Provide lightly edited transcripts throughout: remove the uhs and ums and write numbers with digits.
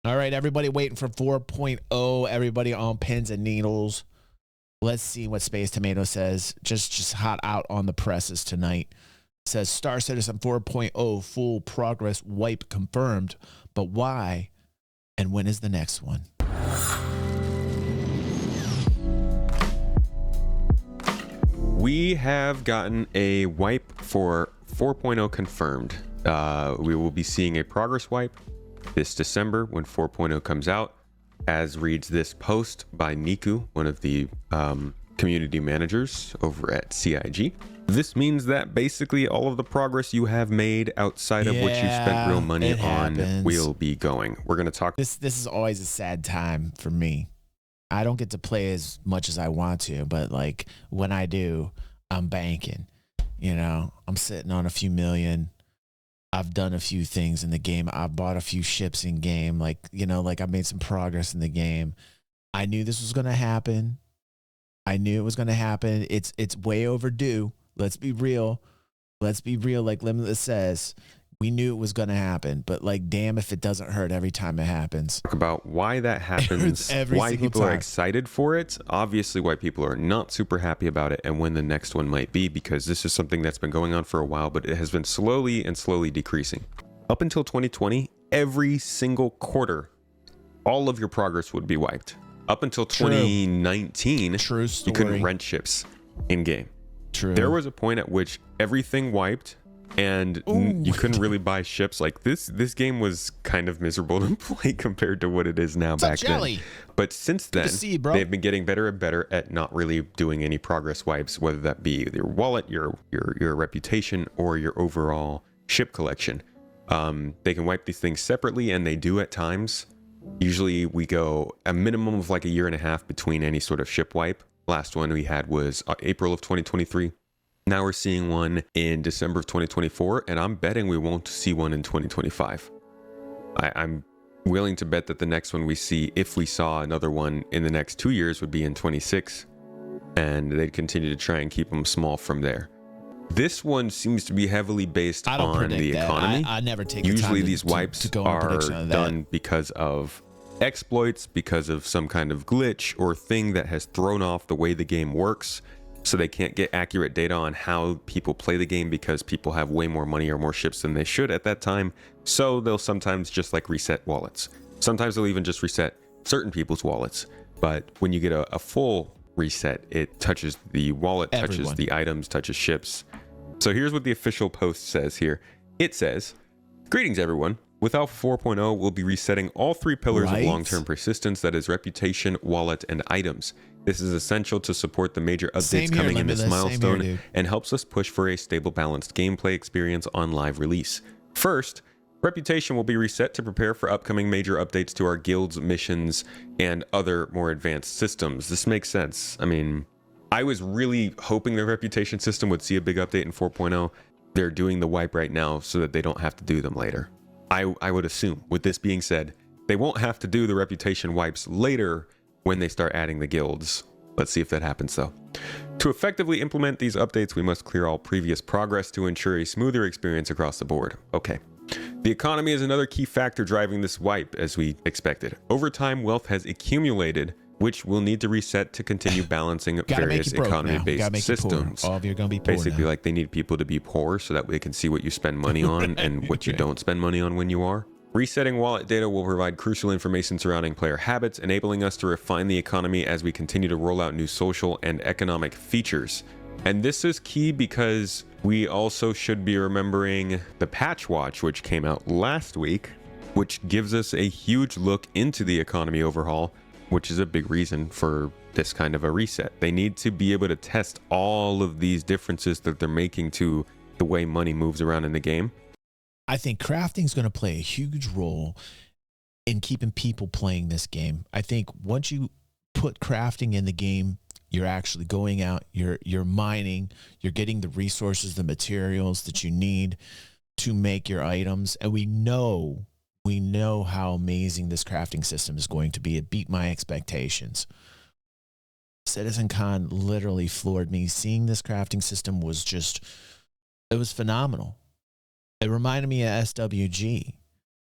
All right, everybody waiting for 4.0. Everybody on pins and needles. Let's see what Space Tomato says. Just hot out on the presses tonight. Says Star Citizen 4.0 full progress wipe confirmed. But why? And when is the next one? We have gotten a wipe for 4.0 confirmed. We will be seeing a progress wipe this December when 4.0 comes out, as reads this post by Niku, one of the community managers over at CIG. This means that basically all of the progress you have made outside of what you spent real money on will be going. We're going to talk. This is always a sad time for me. I don't get to play as much as I want to, but like when I do, I'm banking. You know, I'm sitting on a few million. I've done a few things in the game. I bought a few ships in game. Like, you know, like I made some progress in the game. I knew this was going to happen. I knew it was going to happen. It's way overdue. Let's be real. Let's be real. Like Limitless says, we knew it was going to happen, but like, damn if it doesn't hurt every time it happens. Talk about why that happens, why people are excited for it, obviously why people are not super happy about it, and when the next one might be, because this is something that's been going on for a while, but it has been slowly decreasing. Up until 2020, every single quarter, all of your progress would be wiped. Up until 2019, you couldn't rent ships in game. There was a point at which everything wiped, and you couldn't really buy ships. Like this game was kind of miserable to play compared to what it is now back then. But since then, they've been getting better and better at not really doing any progress wipes, whether that be your wallet, your reputation, or your overall ship collection. They can wipe these things separately, and they do at times. Usually we go a minimum of like a year and a half between any sort of ship wipe. Last one we had was April of 2023. Now we're seeing one in December of 2024, and I'm betting we won't see one in 2025. I'm willing to bet that the next one we see, if we saw another one in the next 2 years, would be in 26, and they'd continue to try and keep them small from there. This one seems to be heavily based on the economy. I never take Usually these wipes are done because of exploits, because of some kind of glitch or thing that has thrown off the way the game works, so they can't get accurate data on how people play the game because people have way more money or more ships than they should at that time. So they'll sometimes just like reset wallets. Sometimes they'll even just reset certain people's wallets. But when you get a full reset, it touches the wallet, touches the items, touches ships. So here's what the official post says here. It says, "Greetings everyone. With Alpha 4.0, we'll be resetting all three pillars of long-term persistence, that is reputation, wallet, and items. This is essential to support the major updates coming in this milestone and helps us push for a stable, balanced gameplay experience on live release. First, reputation will be reset to prepare for upcoming major updates to our guilds, missions, and other more advanced systems." This makes sense. I mean, I was really hoping the reputation system would see a big update in 4.0. They're doing the wipe right now so that they don't have to do them later. I would assume, with this being said, they won't have to do the reputation wipes later when they start adding the guilds. Let's see if that happens though. To effectively implement these updates, we must clear all previous progress to ensure a smoother experience across the board. Okay. The economy is another key factor driving this wipe, as we expected. Over time, wealth has accumulated, which will need to reset to continue balancing various economy-based systems. All of you are going to be poor Basically, like they need people to be poor so that they can see what you spend money on and what you don't spend money on when you are. Resetting wallet data will provide crucial information surrounding player habits, enabling us to refine the economy as we continue to roll out new social and economic features. And this is key because we also should be remembering the patch watch, which came out last week, which gives us a huge look into the economy overhaul, which is a big reason for this kind of a reset. They need to be able to test all of these differences that they're making to the way money moves around in the game. I think crafting is going to play a huge role in keeping people playing this game. I think once you put crafting in the game, you're actually going out, you're mining, you're getting the resources, the materials that you need to make your items. And we know how amazing this crafting system is going to be. It beat my expectations. Citizen Con literally floored me. Seeing this crafting system was it was phenomenal. It reminded me of SWG.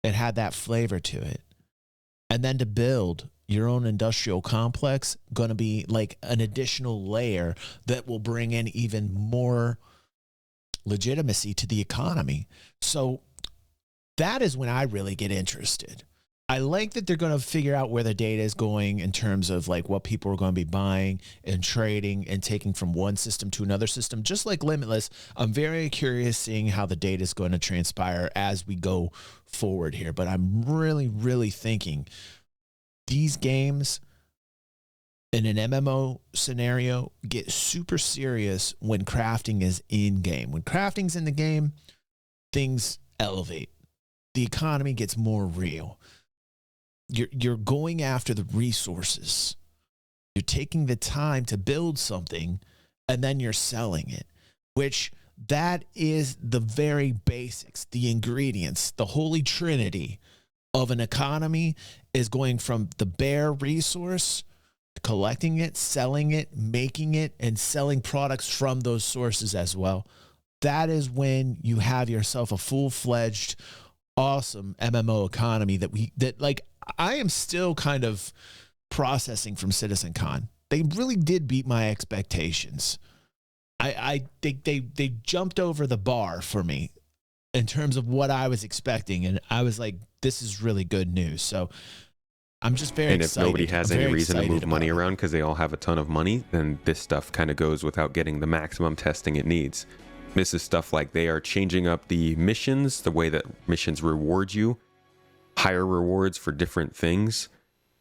It had that flavor to it. And then to build your own industrial complex, going to be like an additional layer that will bring in even more legitimacy to the economy. So that is when I really get interested. I like that they're going to figure out where the data is going in terms of like what people are going to be buying and trading and taking from one system to another system, just like Limitless. I'm very curious seeing how the data is going to transpire as we go forward here. But I'm really, really thinking these games in an MMO scenario get super serious when crafting is in game. When crafting's in the game, things elevate. The economy gets more real. You're going after the resources. You're taking the time to build something and then you're selling it, which that is the very basics, the ingredients, the holy trinity of an economy is going from the bare resource, collecting it, selling it, making it, and selling products from those sources as well. That is when you have yourself a full-fledged, awesome MMO economy that I am still kind of processing from Citizen Con. They really did beat my expectations. They jumped over the bar for me in terms of what I was expecting, and I was like, this is really good news. So I'm just very excited. And if nobody has any reason to move money around because they all have a ton of money, then this stuff kind of goes without getting the maximum testing it needs. This is stuff like they are changing up the missions, the way that missions reward you, higher rewards for different things.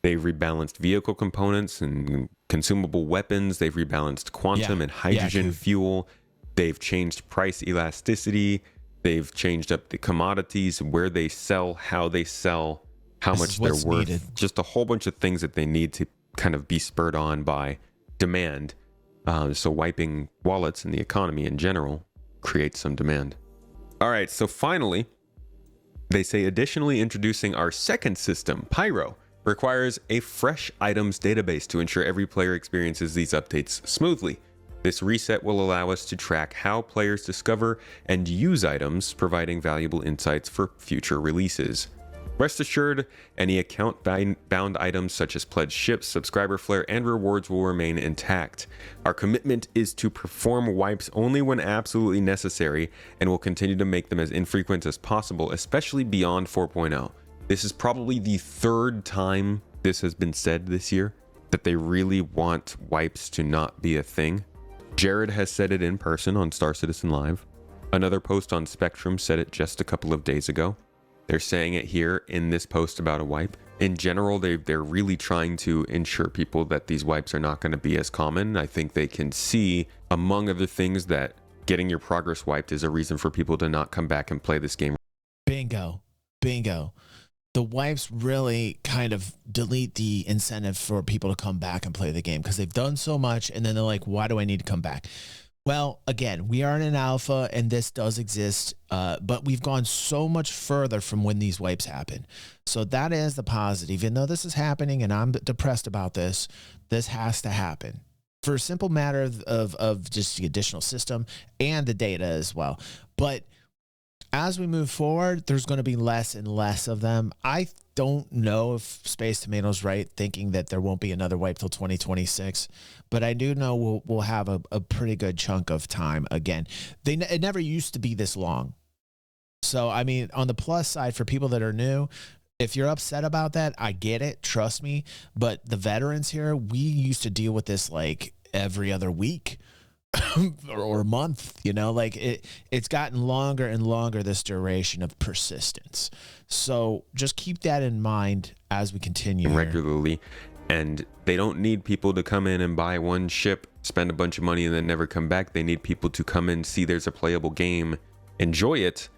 They've rebalanced vehicle components and consumable weapons. They've rebalanced quantum and hydrogen fuel. They've changed price elasticity. They've changed up the commodities, where they sell, how they sell, how much they're worth. Needed. Just a whole bunch of things that they need to kind of be spurred on by demand. So wiping wallets and the economy in general creates some demand. All right, so finally, they say additionally introducing our second system, Pyro, requires a fresh items database to ensure every player experiences these updates smoothly. This reset will allow us to track how players discover and use items, providing valuable insights for future releases. Rest assured, any account-bound items such as pledged ships, subscriber flare, and rewards will remain intact. Our commitment is to perform wipes only when absolutely necessary, and will continue to make them as infrequent as possible, especially beyond 4.0. This is probably the third time this has been said this year, that they really want wipes to not be a thing. Jared has said it in person on Star Citizen Live. Another post on Spectrum said it just a couple of days ago. They're saying it here in this post about a wipe. In general, they're really trying to ensure people that these wipes are not going to be as common. I think they can see, among other things, that getting your progress wiped is a reason for people to not come back and play this game. Bingo. The wipes really kind of delete the incentive for people to come back and play the game because they've done so much, and then they're like, why do I need to come back? Well, again, we are in an alpha and this does exist, but we've gone so much further from when these wipes happen. So that is the positive. Even though this is happening and I'm depressed about this has to happen for a simple matter of just the additional system and the data as well. But as we move forward, there's going to be less and less of them. I don't know if Space Tomato's right, thinking that there won't be another wipe till 2026, but I do know we'll have a pretty good chunk of time again. It never used to be this long. So, I mean, on the plus side for people that are new, if you're upset about that, I get it, trust me. But the veterans here, we used to deal with this like every other week. or month, like it's gotten longer and longer, this duration of persistence. So just keep that in mind as we continue regularly. And they don't need people to come in and buy one ship, spend a bunch of money, and then never come back. They need people to come in, see there's a playable game, enjoy it,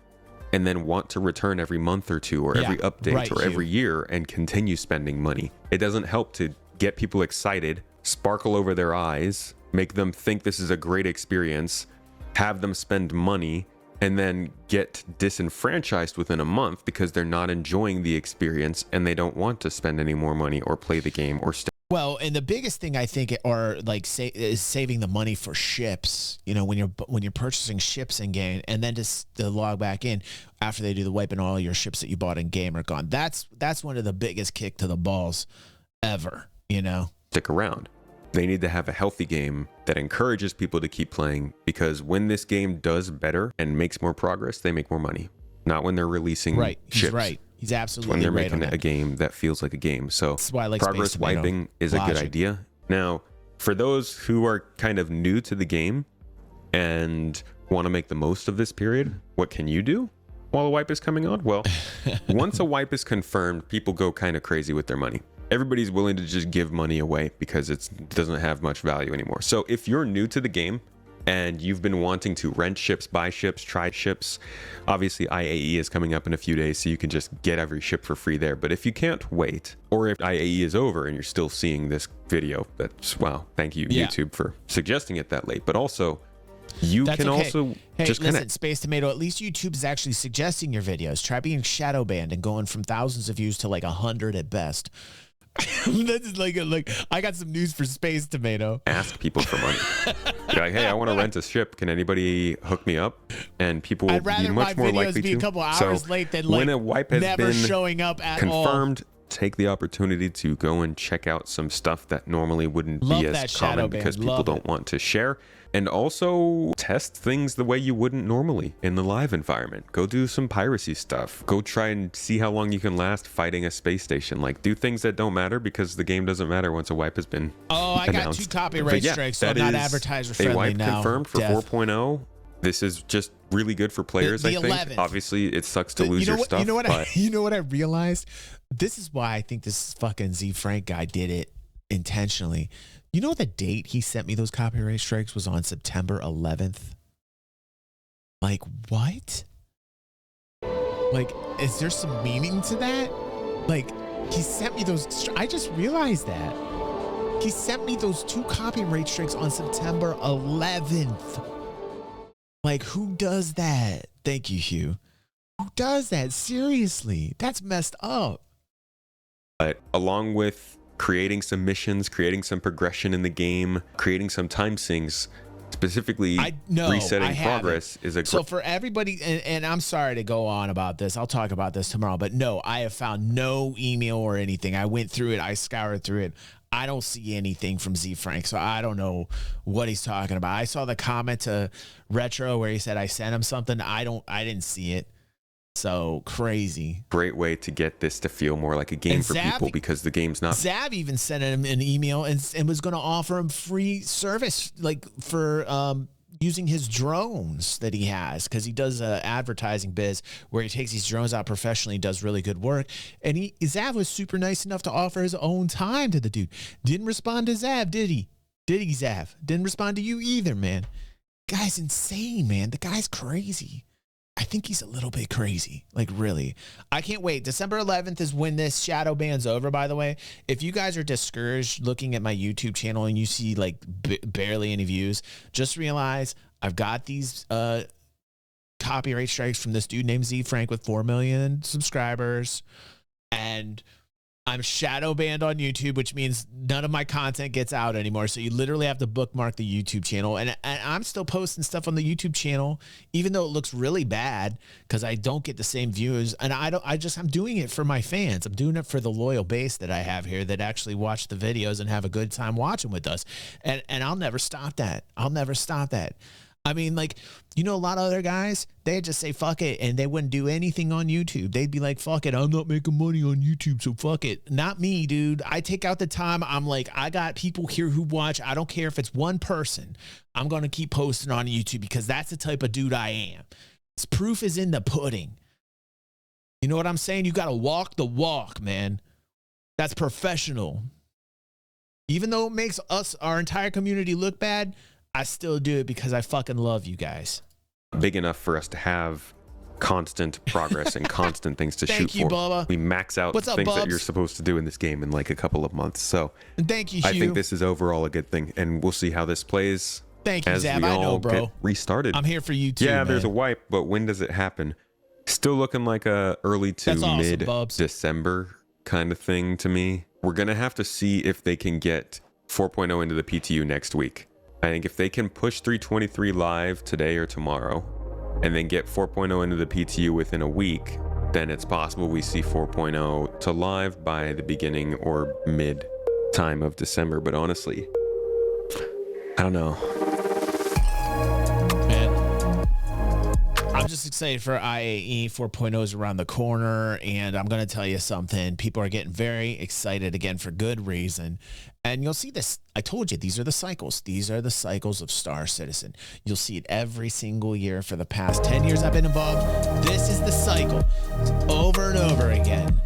and then want to return every month or two, or every update, or every year, and continue spending money. It doesn't help to get people excited, sparkle over their eyes, make them think this is a great experience, have them spend money, and then get disenfranchised within a month because they're not enjoying the experience and they don't want to spend any more money or play the game or stay. Well, and the biggest thing I think are like is saving the money for ships. You know, when you're purchasing ships in game, and then just to log back in after they do the wipe, and all your ships that you bought in game are gone. That's one of the biggest kick to the balls ever. You know, stick around. They need to have a healthy game that encourages people to keep playing, because when this game does better and makes more progress, they make more money. Not when they're releasing ships. He's right. He's absolutely when they're right making a game that feels like a game. So that's why I like progress wiping is a good idea. Now, for those who are kind of new to the game and want to make the most of this period, what can you do while a wipe is coming on? Well, once a wipe is confirmed, people go kind of crazy with their money. Everybody's willing to just give money away because it doesn't have much value anymore. So if you're new to the game and you've been wanting to rent ships, buy ships, try ships, obviously IAE is coming up in a few days, so you can just get every ship for free there. But if you can't wait, or if IAE is over and you're still seeing this video, that's, wow, thank you, YouTube, for suggesting it that late. But also, that's can also just listen, Space Tomato, at least YouTube is actually suggesting your videos. Try being shadow banned and going from thousands of views to like 100 at best. That's like I got some news for Space Tomato. Ask people for money. You're like, hey, I want to rent a ship. Can anybody hook me up? And people will be much more likely to. A couple hours late than when a wipe has never been showing up at confirmed, take the opportunity to go and check out some stuff that normally wouldn't be as common because people don't want to share. And also test things the way you wouldn't normally in the live environment. Go do some piracy stuff. Go try and see how long you can last fighting a space station. Like, do things that don't matter, because the game doesn't matter once a wipe has been I announced. got 2 copyright strikes, so I'm not advertiser friendly now. A wipe confirmed for 4.0. This is just really good for players, I think. 11th. Obviously, it sucks to lose your stuff. You know what I realized? This is why I think this fucking Z Frank guy did it intentionally. You know the date he sent me those copyright strikes was on September 11th? Like, what? Like, is there some meaning to that? Like, he sent me those. I just realized that. He sent me those 2 copyright strikes on September 11th. Like, who does that? Thank you, Hugh. Who does that? Seriously, that's messed up. But along with creating some missions, creating some progression in the game, creating some time sinks, specifically resetting progress is a so for everybody, and I'm sorry to go on about this, I'll talk about this tomorrow, but no, I have found no email or anything. I went through it, I scoured through it. I don't see anything from Z Frank, so I don't know what he's talking about. I saw the comment to Retro where he said I sent him something. I didn't see it. So crazy. Great way to get this to feel more like a game for people, because the game's not. Zav even sent him an email and was going to offer him free service, like for using his drones that he has, because he does advertising biz where he takes these drones out professionally, does really good work. And Zav was super nice enough to offer his own time to the dude. Didn't respond to Zav, did he? Did he, Zav? Didn't respond to you either, man. Guy's insane, man. The guy's crazy. I think he's a little bit crazy. Like, really. I can't wait. December 11th is when this shadow ban's over, by the way. If you guys are discouraged looking at my YouTube channel and you see, like, barely any views, just realize I've got these copyright strikes from this dude named Z Frank with 4 million subscribers. And I'm shadow banned on YouTube, which means none of my content gets out anymore. So you literally have to bookmark the YouTube channel. And I'm still posting stuff on the YouTube channel, even though it looks really bad because I don't get the same views. And I'm doing it for my fans. I'm doing it for the loyal base that I have here that actually watch the videos and have a good time watching with us. And I'll never stop that. I'll never stop that. I mean, like, you know, a lot of other guys, they'd just say, fuck it, and they wouldn't do anything on YouTube. They'd be like, fuck it, I'm not making money on YouTube, so fuck it. Not me, dude. I take out the time. I'm like, I got people here who watch. I don't care if it's one person. I'm going to keep posting on YouTube because that's the type of dude I am. This proof is in the pudding. You know what I'm saying? You got to walk the walk, man. That's professional. Even though it makes our entire community look bad, I still do it because I fucking love you guys. Big enough for us to have constant progress and constant things to shoot for. Bubba. We max out things that you're supposed to do in this game in like a couple of months. So thank you, Hugh. I think this is overall a good thing, and we'll see how this plays. Thank you, as Zab. we I know, all bro. get restarted. I'm here for you too. Yeah, man. there's a wipe, but when does it happen? Still looking like a early to mid December kind of thing to me. we're going to have to see if they can get 4.0 into the PTU next week. I think if they can push 323 live today or tomorrow, and then get 4.0 into the PTU within a week, then it's possible we see 4.0 to live by the beginning or mid time of December. But honestly, I don't know. I'm just excited for IAE 4.0 is around the corner, and I'm going to tell you something. People are getting very excited again for good reason. And you'll see this. I told you, these are the cycles. These are the cycles of Star Citizen. You'll see it every single year for the past 10 years I've been involved. This is the cycle over and over again.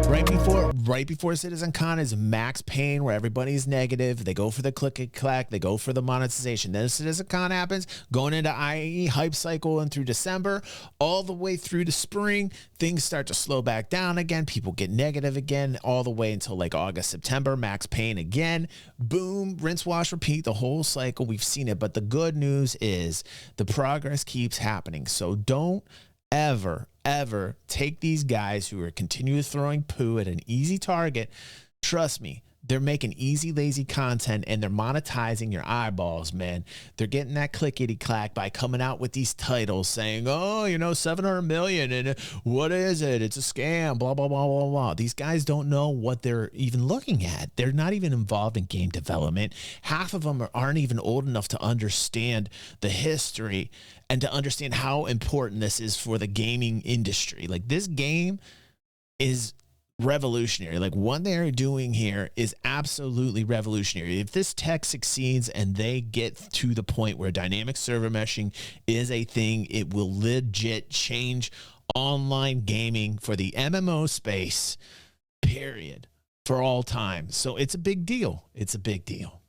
Right before Citizen Con is Max Payne, where everybody's negative. They go for the click and clack. They go for the monetization. Then Citizen Con happens, going into IAE hype cycle and through December, all the way through the spring. Things start to slow back down again. People get negative again, all the way until like August, September. Max Payne again. Boom, rinse, wash, repeat, the whole cycle. We've seen it. But the good news is the progress keeps happening. So don't ever take these guys who are continually throwing poo at an easy target. Trust me, they're making easy, lazy content, and they're monetizing your eyeballs, man. They're getting that clickety clack by coming out with these titles saying, oh, 700 million, and what is it? It's a scam, blah, blah, blah, blah, blah. These guys don't know what they're even looking at. They're not even involved in game development. Half of them aren't even old enough to understand the history and to understand how important this is for the gaming industry. Like, this game is revolutionary. Like, what they're doing here is absolutely revolutionary. If this tech succeeds and they get to the point where dynamic server meshing is a thing, it will legit change online gaming for the MMO space, period, for all time. So it's a big deal. It's a big deal.